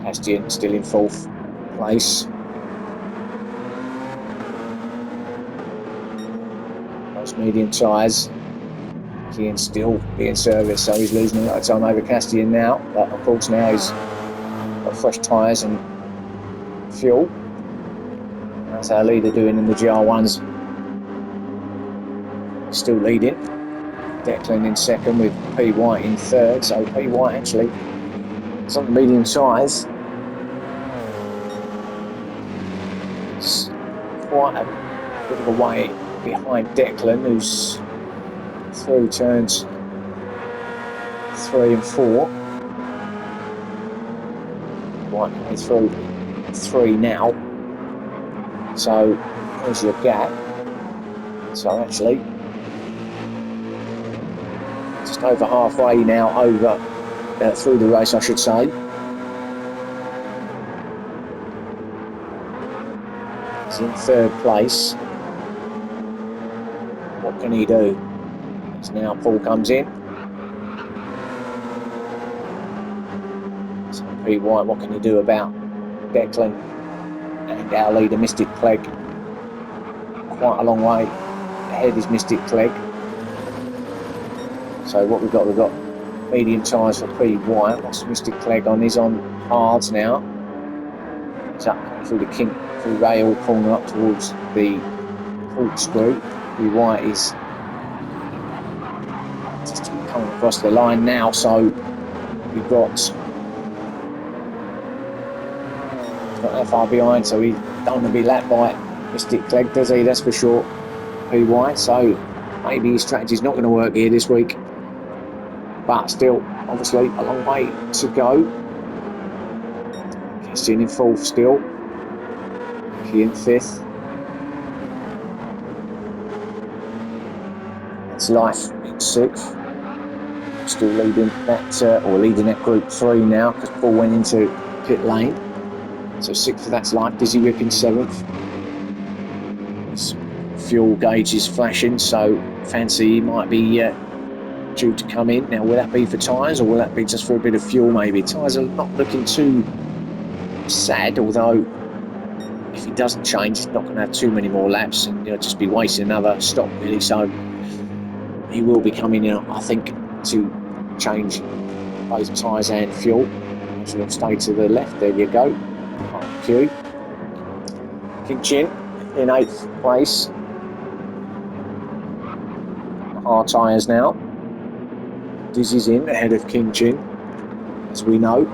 Bastian still in 4th place. Those medium tyres. Kian still being serviced, so he's losing a lot of time over Castian now. But of course now he's got fresh tyres and fuel. That's our leader doing in the GR1s. Still leading. Declan in 2nd with P. White in 3rd. So P. White actually is on the medium tyres. It's quite a bit of a way behind Declan, who's through turns 3 and 4. White coming through 3 now. So there's your gap. So actually, just over halfway now through the race, I should say. He's in 3rd place. What can he do? So now Paul comes in. So P. White, what can he do about Declan and our leader Mystic Clegg? Quite a long way ahead is Mystic Clegg. So what we've got medium tyres for P. White. What's Mystic Clegg on? He's on hards now. He's up through the kink, through rail corner up towards the corkscrew. P. White is just coming across the line now, so we've got not that far behind, so he don't want to be lapped by Mystic Clegg, does he? That's for sure. P. White, so maybe his strategy's not going to work here this week, but still obviously a long way to go. Castian in 4th still. Key in 5th. That's Life in 6th. Still leading that group 3 now, because Paul went into pit lane. So 6th, that's Life. Dizzy Rip in 7th. His fuel gauge is flashing, so fancy he might be due to come in. Now, will that be for tyres, or will that be just for a bit of fuel maybe? Tyres are not looking too sad, although if he doesn't change, he's not going to have too many more laps, and he'll just be wasting another stop really. So he will be coming in, I think, to change both tyres and fuel. So we'll stay to the left. There you go. Q. King Chin in 8th place. Hard tyres now. Dizzy's in ahead of King Chin, as we know.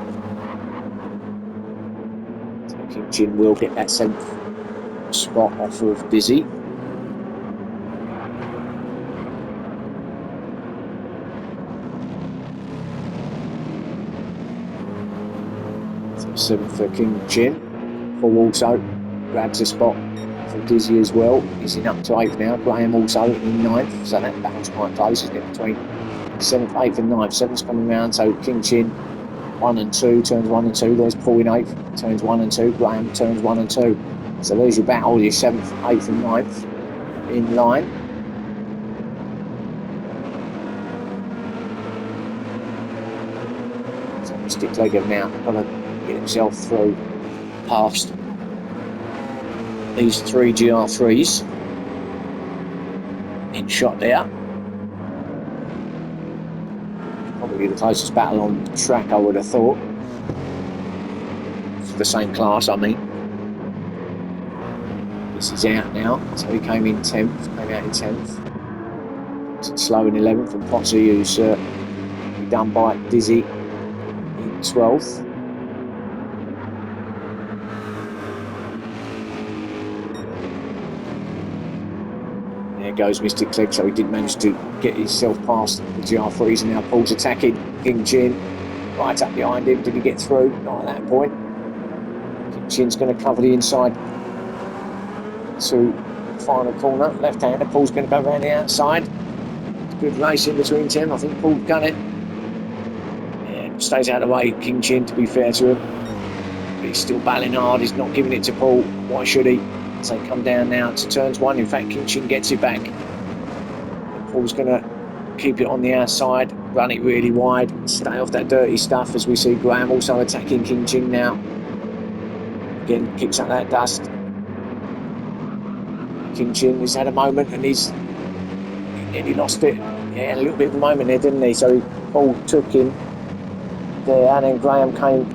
So King Chin will get that 7th spot off of Dizzy. So 7th for King Chin. Paul also grabs a spot for Dizzy as well. He's in up to 8th now. Graham also in 9th, so that battle's quite close, isn't it, between 7th, 8th and 9th. 7th's coming round, so King Chin 1 and 2, turns 1 and 2. There's Paul in 8th, turns 1 and 2. Graham turns 1 and 2. So there's your battle, your 7th, 8th and 9th in line. So Mystic Clegg have now got to get himself through past these 3 GR3s in shot there. Probably the closest battle on the track, I would have thought, for the same class, I mean. This is out now, so he came out in 10th. It's slow in 11th, and Potsy, who's done by Dizzy in 12th. There goes Mystic Clegg, so he did manage to get himself past the GR3s, and now Paul's attacking King Chin right up behind him. Did he get through? Not at that point. King Chin's going to cover the inside to the final corner. Left-hander, Paul's going to go around the outside. Good race in between them. I think Paul got it. Yeah, stays out of the way, King Chin, to be fair to him. But he's still battling hard. He's not giving it to Paul. Why should he? So come down now to turns 1. In fact, King Chin gets it back. And Paul's going to keep it on the outside, run it really wide, stay off that dirty stuff, as we see Graham also attacking King Jing now. Again, kicks up that dust. King Jing has had a moment and he nearly lost it. Yeah, a little bit of a moment there, didn't he? So Paul took him there, and then Graham came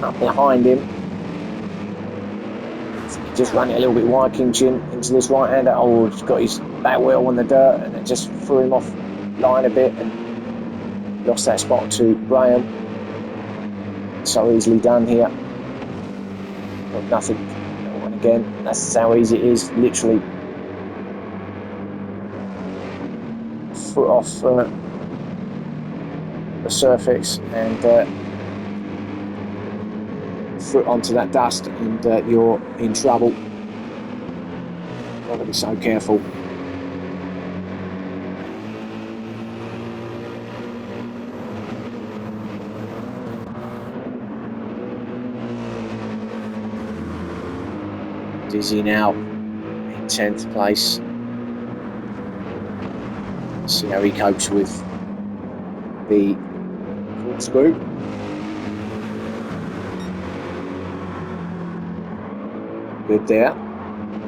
up behind him. He just ran it a little bit wide, King Jing, into this right-hander. Oh, he's got his back wheel on the dirt, and it just threw him off line a bit and lost that spot to Graham. So easily done here. Well, nothing. And again, that's how easy it is. Literally foot off the surface and foot onto that dust, and you're in trouble. Got to be so careful. Dizzy now in 10th place. See how he copes with the corkscrew. Good there.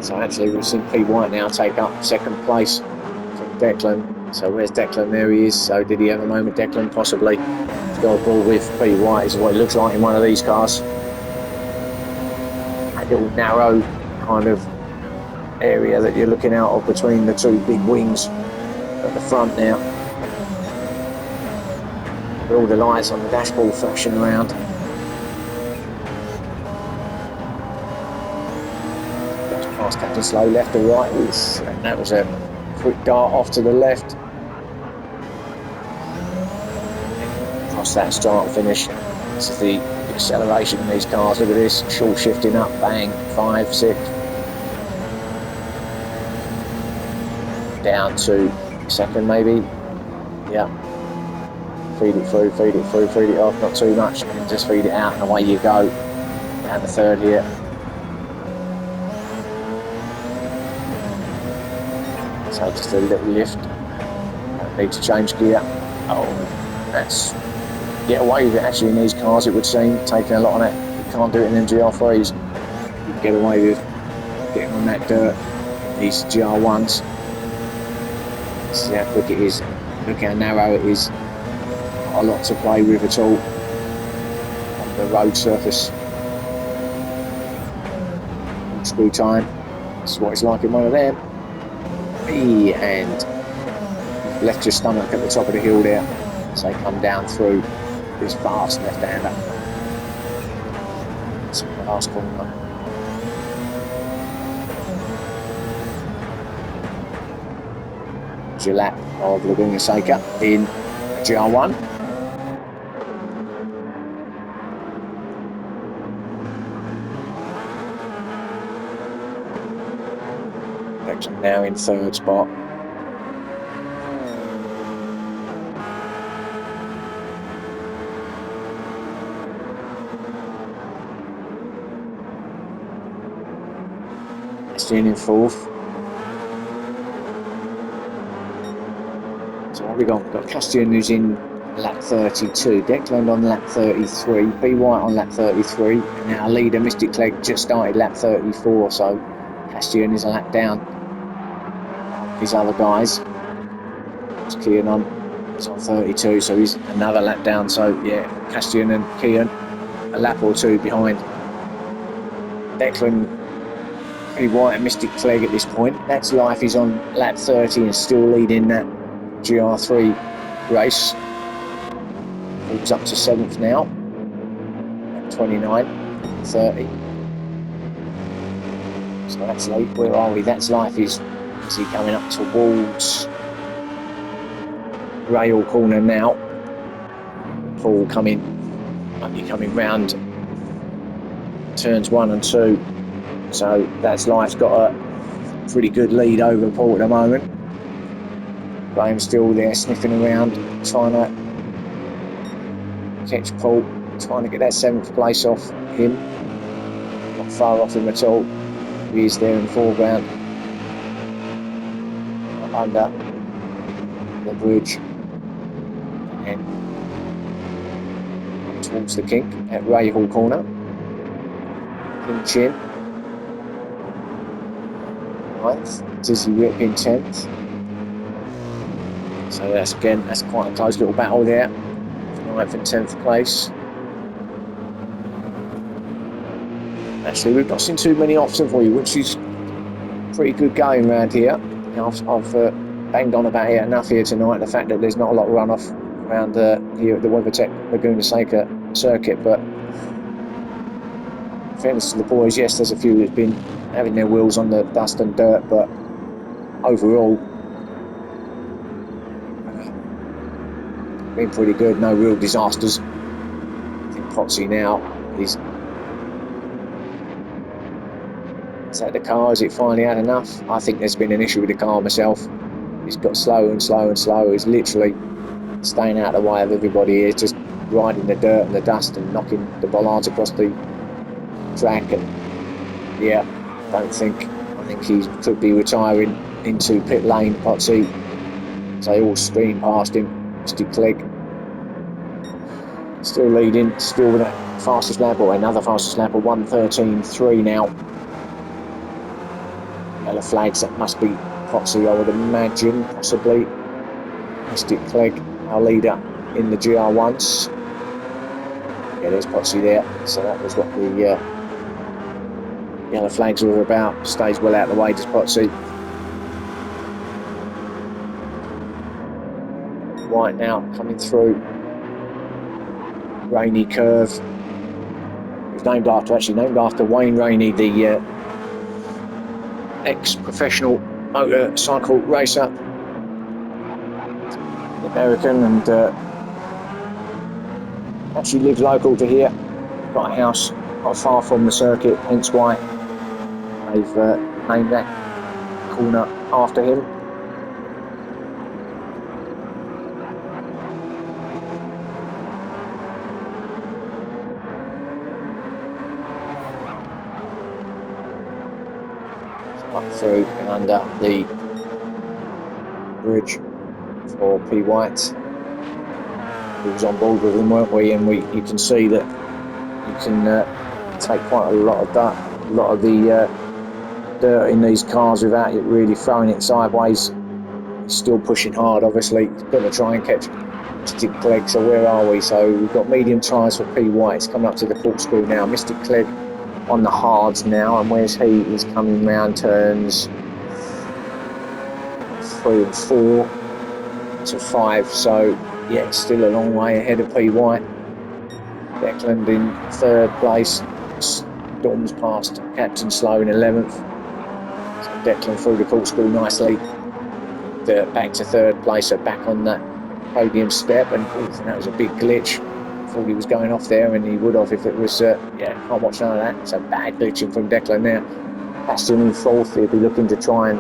So actually we've seen P. White now take up 2nd place from Declan. So where's Declan? There he is. So did he have a moment, Declan? Possibly. He's got a ball with P. White, is what it looks like in one of these cars. A little narrow kind of area that you're looking out of between the two big wings at the front now. With all the lights on the dashboard flashing around. Just past Captain Slow, left or right. And that was a quick dart off to the left. Across that start finish. This is the acceleration in these cars. Look at this, short shifting up, bang, 5, 6. Down to 2nd maybe. Yeah. Feed it through, feed it through, feed it off, not too much, and just feed it out, and away you go. Down to 3rd here. So just a little lift. Need to change gear. Oh, that's get away with it actually in these cars, it would seem, taking a lot on it. You can't do it in GR3s. You can get away with getting on that dirt in these GR1s. See how quick it is. Look how narrow it is. Not a lot to play with at all on the road surface. Screw time. That's what it's like in one of them. And left your stomach at the top of the hill there as they come down through this fast left-hander. That's the last corner. Lap of Laguna Seca in GR1. Declan now in 3rd spot. Bastian in 4th. So what have we got? We've got Castian who's in lap 32, Declan on lap 33, B. White on lap 33, and our leader Mystic Clegg just started lap 34, so Castian is a lap down. His other guys, it's Kian on, he's on 32, so he's another lap down, so yeah, Castian and Kian a lap or 2 behind. Declan, B. White and Mystic Clegg at this point. That's Life, he's on lap 30 and still leading that GR3 race. Moves up to 7th now at 29, 30. So that's late. Where are we? That's Life. Is he coming up towards rail corner now? Paul coming round turns 1 and 2. So that's Life's got a pretty good lead over Paul at the moment. Graham's still there sniffing around, trying to catch Paul, trying to get that 7th place off him. Not far off him at all. He is there in the foreground. Under. the bridge and up towards the kink at Rahal corner. Pinch in 9th, Dizzy Whip in 10th. So that's quite a close little battle there. 9th and 10th place. Actually, we've not seen too many offs for you, which is pretty good going around here. I've banged on about it enough here tonight. The fact that there's not a lot of runoff around here at the WeatherTech Laguna Seca circuit, but in fairness to the boys, yes, there's a few that's been having their wheels on the dust and dirt, but overall, been pretty good. No real disasters. I think Potsy now is at the car. Has it finally had enough? I think there's been an issue with the car myself. He's got slower and slower and slower. He's literally staying out of the way of everybody here, just riding the dirt and the dust and knocking the bollards across the track. And yeah, I think he could be retiring into pit lane, Potsy. They all stream past him. Mr. Clegg still leading, still with a fastest lap, or another fastest lap of 1:13.3 now. Yellow flags, that must be Potsy, I would imagine, possibly. Mr. Clegg, our leader in the GR1s. Yeah, there's Potsy there. So that was what the yellow flags were about. Stays well out of the way, does Potsy. White now coming through. Rainey curve. It was named after Wayne Rainey, the ex-professional motorcycle racer, American, and actually lives local to here. Got a house not far from the circuit, hence why they've named that corner after him. Up through and under the bridge for P. White. We was on board with him, weren't we? And you can see that you can take quite a lot of that, a lot of the dirt in these cars without it really throwing it sideways. He's still pushing hard, obviously. He's going to try and catch Mr. Clegg. So where are we? So we've got medium tyres for P. White. It's coming up to the corkscrew now. Mr. Clegg on the hards now, and where's he? He's coming round turns 3 and 4 to 5. So yeah, still a long way ahead of P. White. Declan in 3rd place. Storms past Captain Slow in 11th. So Declan through the corkscrew nicely. Back to 3rd place, so back on that podium step, and that was a big glitch. Thought he was going off there, and he would have if it was, can't watch none of that. It's a bad glitching from Declan now. Bastian in 4th, he'll be looking to try and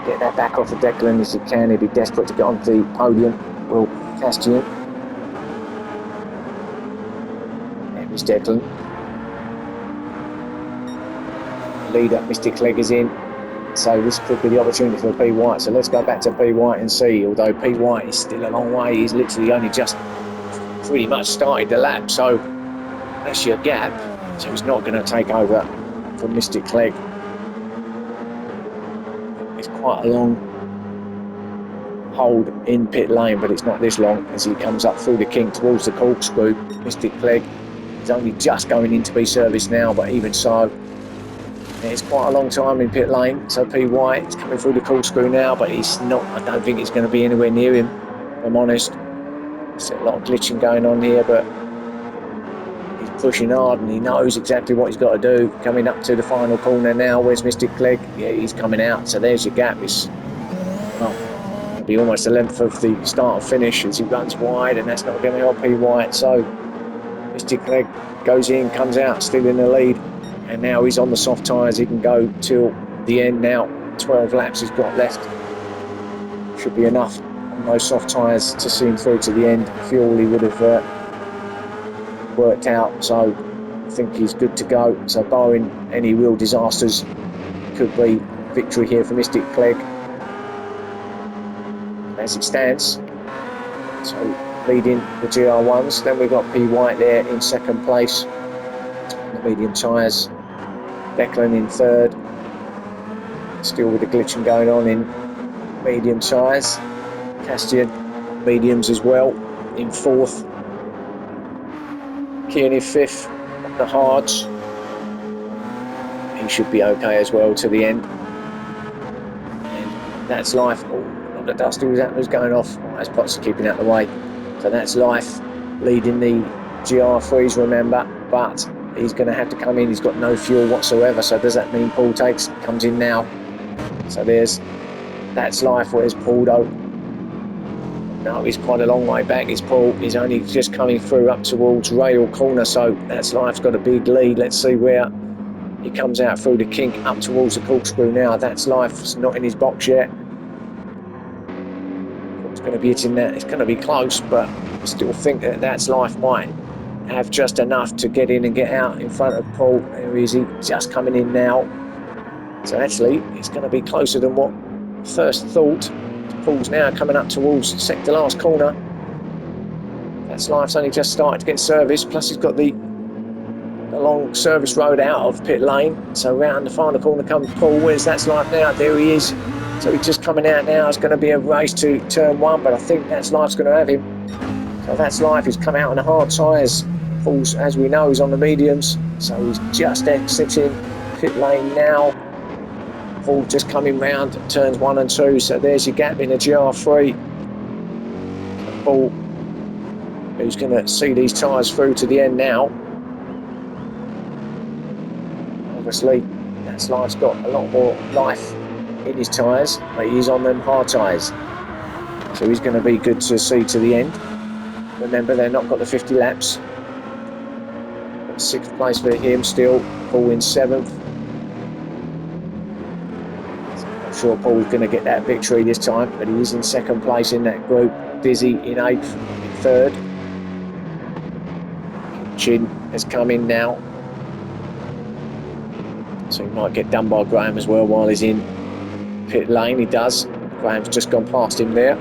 get that back off of Declan as he can. He'll be desperate to get onto the podium. Will Castian. There is Declan. Leader, Mr. Clegg is in. So this could be the opportunity for P. White. So let's go back to P. White and see. Although P. White is still a long way. He's literally only just pretty much started the lap. So that's your gap. So he's not going to take over from Mr. Clegg. It's quite a long hold in pit lane, but it's not this long as he comes up through the kink towards the corkscrew. Mr. Clegg is only just going in to be serviced now, but even so, it's quite a long time in pit lane. So P. White is coming through the corkscrew now, but he's not. I don't think it's going to be anywhere near him, if I'm honest. There's a lot of glitching going on here, but he's pushing hard and he knows exactly what he's got to do. Coming up to the final corner now. Where's Mr. Clegg? Yeah, he's coming out. So there's your gap. It's it'll be almost the length of the start and finish as he runs wide, and that's not going to help P. White. So Mr. Clegg goes in, comes out, still in the lead. And now he's on the soft tyres. He can go till the end now. 12 laps he's got left. Should be enough on those soft tyres to see him through to the end. Fuel he would have worked out. So I think he's good to go. So barring any real disasters, could be victory here for Mr. Clegg. as it stands. So leading the GR1s. Then we've got P White there in second place on the medium tyres. Declan in third. Still with the glitching going on in medium tyres. Castian on mediums as well in fourth. Kian in fifth on the hards. He should be okay as well to the end. And that's life. Oh, not the dust who's going off. Oh, as Potts keeping out the way. So that's life leading the GR3s, remember, but he's going to have to come in. He's got no fuel whatsoever. So does that mean Paul comes in now? So that's life. Where's Paul though? No, he's quite a long way back. It's Paul. He's only just coming through up towards Rail Corner. So that's life's got a big lead. Let's see where he comes out through the kink up towards the corkscrew now. That's life's not in his box yet. It's going to be hitting that. It's going to be close, but I still think that's life might have just enough to get in and get out in front of Paul. There he is, just coming in now. So actually, it's going to be closer than what first thought. Paul's now coming up towards the last corner. That's life's only just started to get serviced. Plus, he's got the long service road out of pit lane. So round the final corner comes Paul. Where's that's life now? There he is. So he's just coming out now. It's going to be a race to turn one, but I think that's life's going to have him. So that's life. He's come out on the hard tyres. Paul's, as we know, is on the mediums. So he's just exiting pit lane now. Paul just coming round turns 1 and 2. So there's your gap in the GR3. Paul, who's going to see these tyres through to the end now. Obviously, that's life's got a lot more life in his tyres, but he's on them hard tyres. So he's going to be good to see to the end. Remember, they've not got the 50 laps. Got 6th place for him still. Paul in 7th. Not sure Paul's going to get that victory this time, but he is in 2nd place in that group. Dizzy in 8th, in 3rd. Chin has come in now. So he might get done by Graham as well while he's in pit lane. He does. Graham's just gone past him there.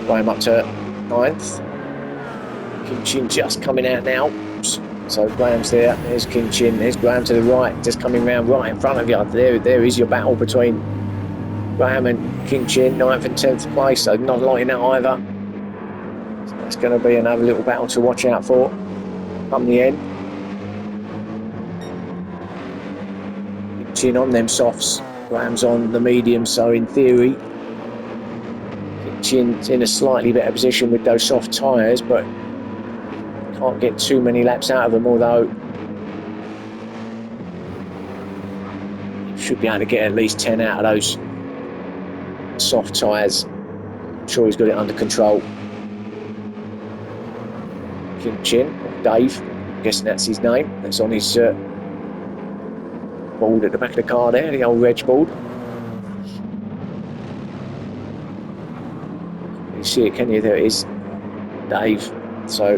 Graham up to 9th. King Chin just coming out now. So Graham's there. There's King Chin. There's Graham to the right. Just coming round right in front of you. There is your battle between Graham and King Chin. 9th and 10th place. So not liking that either. So that's going to be another little battle to watch out for come the end. Chin on them softs, Graham's on the medium, so in theory Chin's in a slightly better position with those soft tyres, but can't get too many laps out of them, although should be able to get at least 10 out of those soft tyres. I'm sure he's got it under control. King Chin, or Dave, I'm guessing that's his name, that's on his board at the back of the car there, the old reg board. You see it, can you? There it is, Dave. So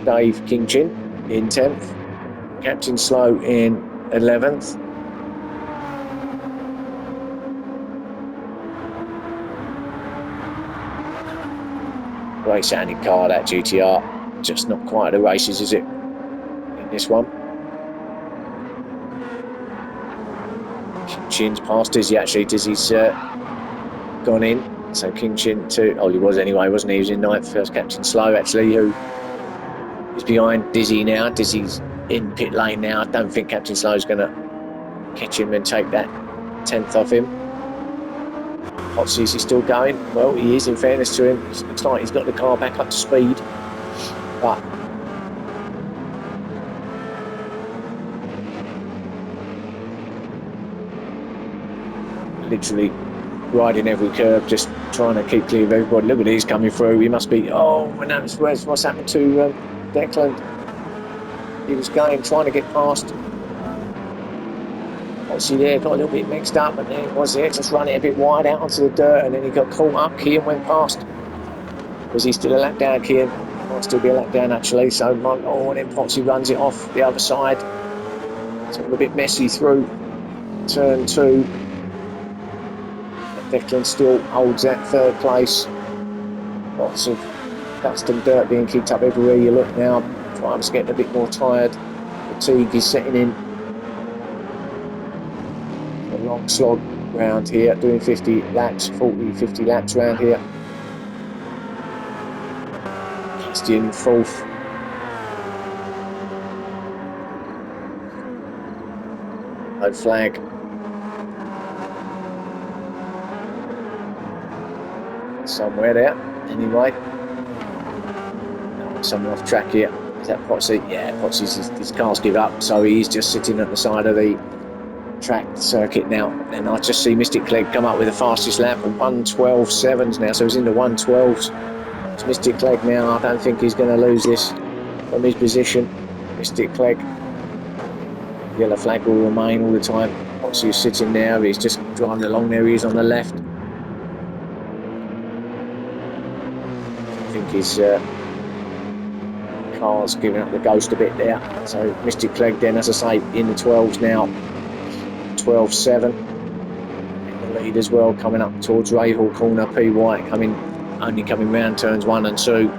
Dave King Chin in 10th, Captain Slow in 11th. Great sounding car, that GTR. Just not quite the races, is it, in this one? Chin's past Dizzy actually. Dizzy's gone in. So King Chin to, he was anyway, wasn't he? He was in 9th. First Captain Slow actually, who is behind Dizzy now. Dizzy's in pit lane now. I don't think Captain Slow's going to catch him and take that 10th off him. Potsy, is he still going? Well, he is, in fairness to him. It looks like he's got the car back up to speed. But literally riding every curve, just trying to keep clear of everybody. Look at these coming through. He must be, what's happened to Declan? He was trying to get past. Obviously there, got a little bit mixed up, and then was there, just running a bit wide out onto the dirt, and then he got caught up. Kian went past. Was he still a lap down, Kian? Might still be a lap down actually, so and then Potsy runs it off the other side. It's all a bit messy through turn 2. Declan still holds that third place. Lots of dust and dirt being kicked up everywhere you look now. Drivers getting a bit more tired. Fatigue is setting in. A long slog round here, doing 50 laps, 40, 50 laps round here. Christian fourth. No flag. Somewhere there, anyway. Oh, someone off track here. Is that Potsy? Yeah, Potsy's his car's give up, so he's just sitting at the side of the track circuit now. And I just see Mystic Clegg come up with the fastest lap of 1:12.7s now, so he's in the 1:12s. It's Mystic Clegg now. I don't think he's going to lose this from his position. Mystic Clegg. Yellow flag will remain all the time. Potsy is sitting there. He's just driving along there. He is on the left. I think his car's giving up the ghost a bit there. So Mystic Clegg then, as I say, in the 12s now. 12.7. In the lead as well, coming up towards Rahal corner. P. White only coming round turns 1 and 2.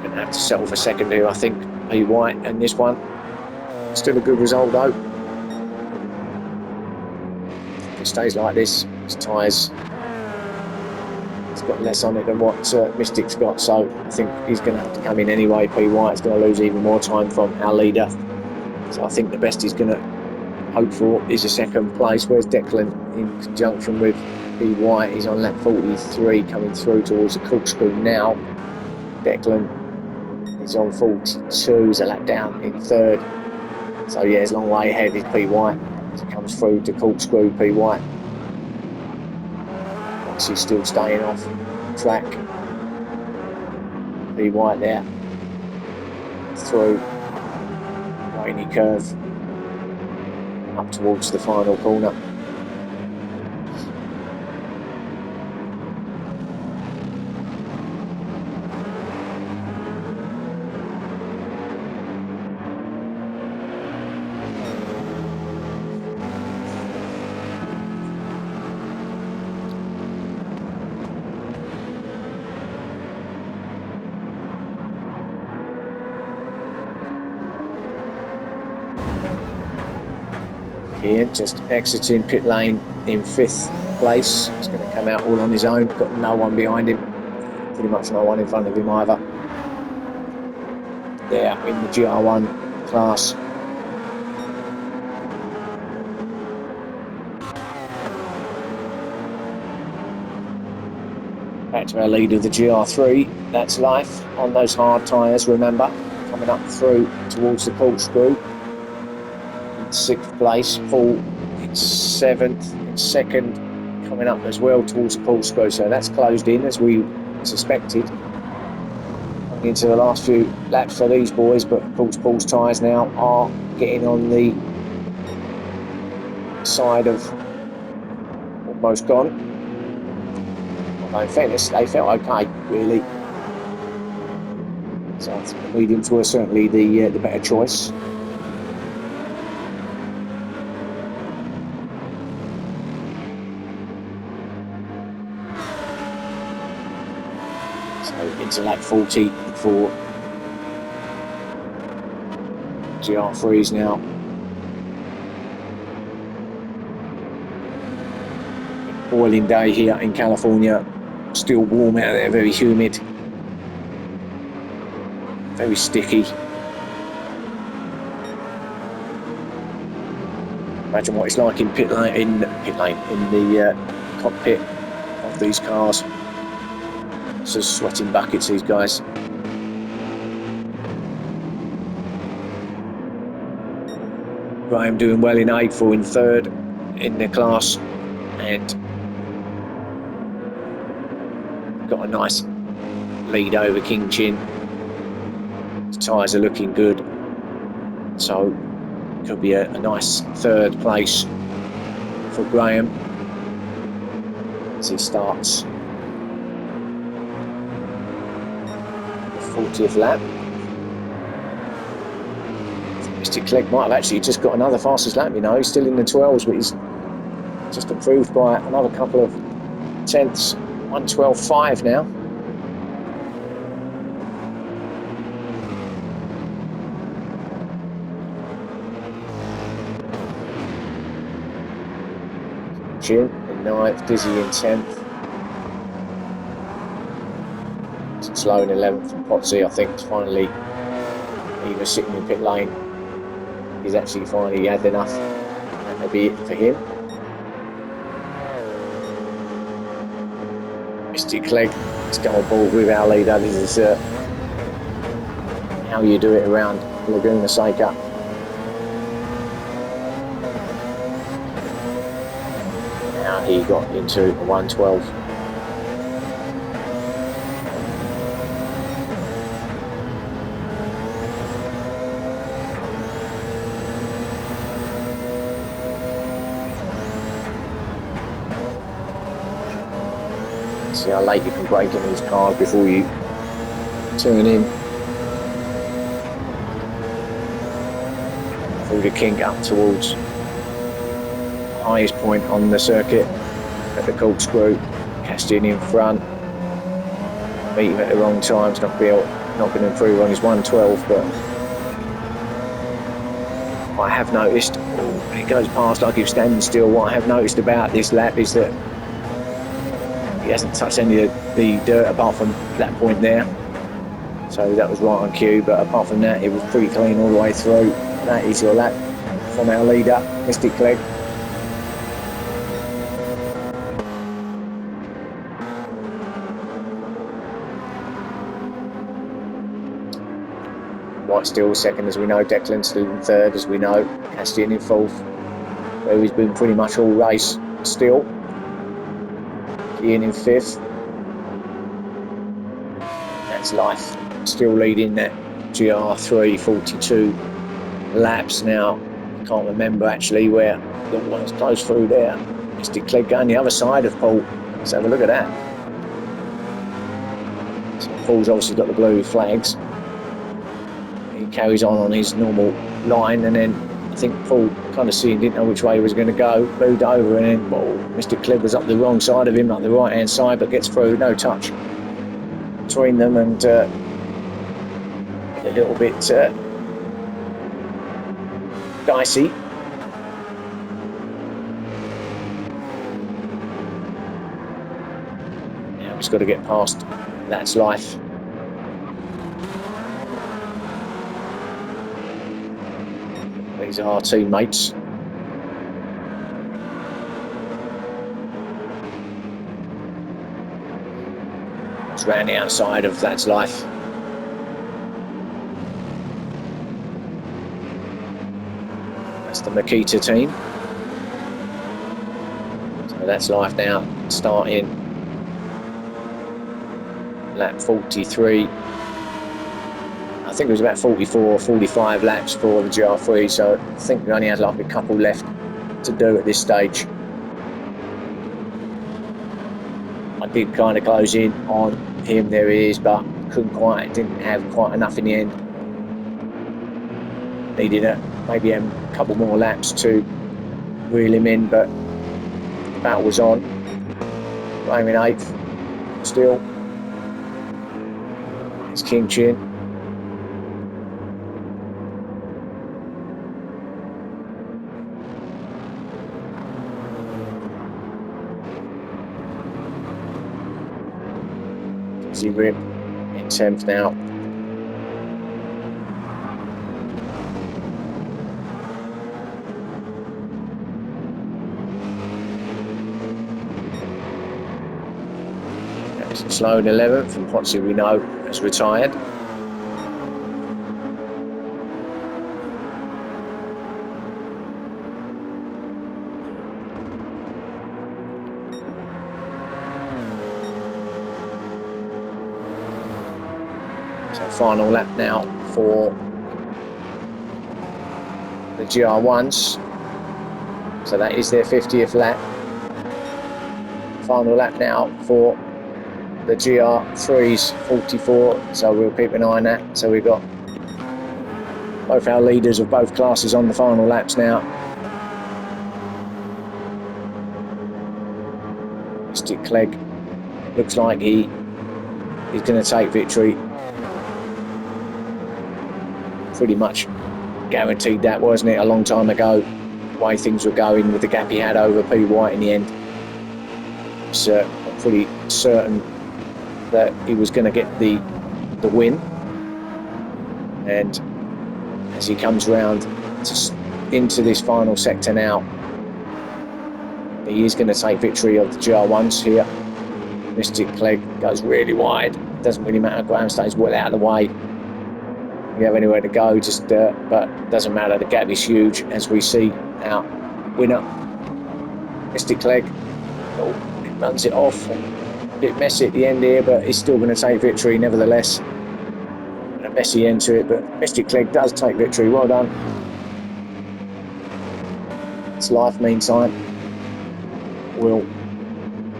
Gonna have to settle for second here, I think. P. White and this one. Still a good result though. If it stays like this, his tyres, it's got less on it than what Mystic's got, so I think he's going to have to come in anyway. P. White's going to lose even more time from our leader, so I think the best he's going to hope for is a second place. Where's Declan in conjunction with P. White? He's on lap 43 coming through towards the corkscrew now. Declan is on 42, he's a lap down in third, so yeah, he's a long way ahead. Is P. White as he comes through to corkscrew. P. White, he's still staying off track. P. White there through rainy curve up towards the final corner. Here, just exiting pit lane in 5th place. He's going to come out all on his own. Got no one behind him. Pretty much no one in front of him either. There in the GR1 class. Back to our lead of the GR3. That's life on those hard tyres, remember. Coming up through towards the corkscrew. 6th place, full in 7th, in 2nd, coming up as well towards the corkscrew, so that's closed in as we suspected. Coming into the last few laps for these boys, but of course Paul's tyres now are getting on the side of almost gone. Although in fairness, they felt okay, really. So I think the mediums were certainly the better choice. Into lap 40 for GR3s now. Boiling day here in California. Still warm out there, very humid, very sticky. Imagine what it's like in in the cockpit of these cars. It's just sweating buckets, these guys. Graham doing well in 8th, or in 3rd in the class, and got a nice lead over King Chin. His tyres are looking good, so could be a nice 3rd place for Graham as he starts 40th lap. Mystic Clegg might have actually just got another fastest lap, you know. He's still in the 12s, but he's just improved by another couple of tenths. 1:12.5 now. Jim in 9th, Dizzy in 10th. Slow in 11th, and Potsy, I think, is finally, he was sitting in pit lane. He's actually finally had enough. That may be it for him. Mr. Clegg, let's go on board with our leader. This is how you do it around Laguna Seca. Now he got into a 1:12. See how late you can brake in these cars before you turn in. Through the kink up towards the highest point on the circuit at the corkscrew. Castian in front. Beat him at the wrong time. It's not going to improve on his 1:12, but I have noticed, when it goes past like he was standing still, what I have noticed about this lap is that he hasn't touched any of the dirt apart from that point there. So that was right on cue, but apart from that, it was pretty clean all the way through. That is your lap from our leader, Mr. Clegg. White still second, as we know. Declan still in third, as we know. Castian in fourth, where he's been pretty much all race still. Ian in fifth. That's life. Still leading that GR3, 42 laps now. I can't remember actually where the one's close through there. Mr. Clegg going the other side of Paul. Let's have a look at that. So Paul's obviously got the blue flags. He carries on his normal line, and then I think Paul kind of seeing, didn't know which way he was going to go, moved over, and then Mr. Clegg was up the wrong side of him, like the right hand side, but gets through, no touch between them, and a little bit dicey. Now he's got to get past That's Life. These are our teammates. It's round the outside of That's Life. That's the Makita team. So That's Life now starting lap 43. I think it was about 44 or 45 laps for the GR3, so I think we only had like a couple left to do at this stage. I did kind of close in on him, there he is, but didn't have quite enough in the end. Needed maybe a couple more laps to reel him in, but the battle was on. I'm in 8th still. It's King Chin. Rip in 10th now. It's slow in 11th, and Potsy we know has retired. Final lap now for the GR1s, so that is their 50th lap. Final lap now for the GR3s, 44, so we'll keep an eye on that. So we've got both our leaders of both classes on the final laps now. Mystic Clegg looks like he's going to take victory. Pretty much guaranteed that, wasn't it, a long time ago, the way things were going with the gap he had over P. White in the end. It's pretty certain that he was going to get the win. And as he comes round into this final sector now, he is going to take victory of the GR1s here. Mystic Clegg goes really wide. It doesn't really matter. Graham stays well out of the way. You have anywhere to go, but it doesn't matter. The gap is huge, as we see our winner, Mystic Clegg. Oh, he runs it off. A bit messy at the end here, but he's still going to take victory nevertheless. And a messy end to it, but Mystic Clegg does take victory. Well done. It's Life, meantime, will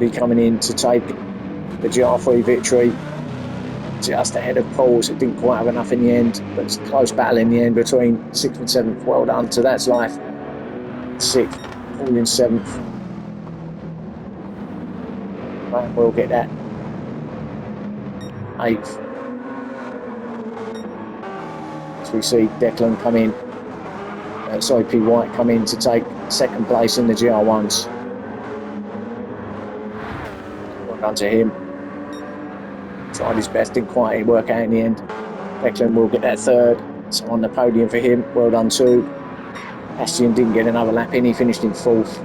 be coming in to take the GR3 victory. Just ahead of Paul's. It didn't quite have enough in the end, but it's a close battle in the end between 6th and 7th. Well done to That's Life. 6th, Paul in 7th. Graham will get that 8th. As we see Declan come in, P. White come in to take 2nd place in the GR1s. Well done to him. Tried his best, didn't quite work out in the end. Declan will get that 3rd, so on the podium for him. Well done too. Bastian didn't get another lap in, he finished in 4th.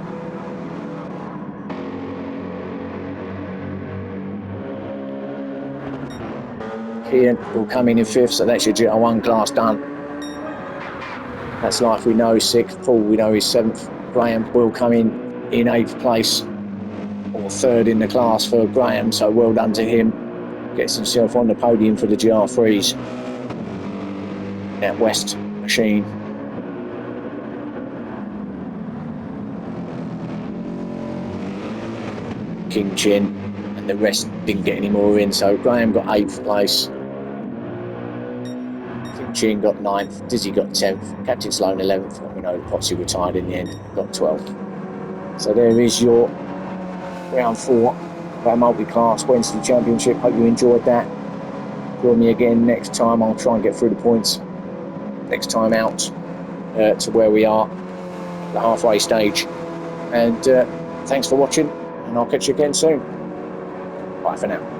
Kian will come in 5th, so that's your GR1 class done. That's Life, we know, 6th. Paul, we know, is 7th. Graham will come in 8th place, or 3rd in the class for Graham, so well done to him. Gets himself on the podium for the GR3s. That West machine. King Chin and the rest didn't get any more in, so Graham got 8th place. King Chin got 9th, Dizzy got 10th, Captain Sloan 11th, and we know Potsy retired in the end, got 12th. So there is your round 4 of our multi-class Wednesday Championship. Hope you enjoyed that. Join me again next time. I'll try and get through the points next time out to where we are, the halfway stage. And thanks for watching, and I'll catch you again soon. Bye for now.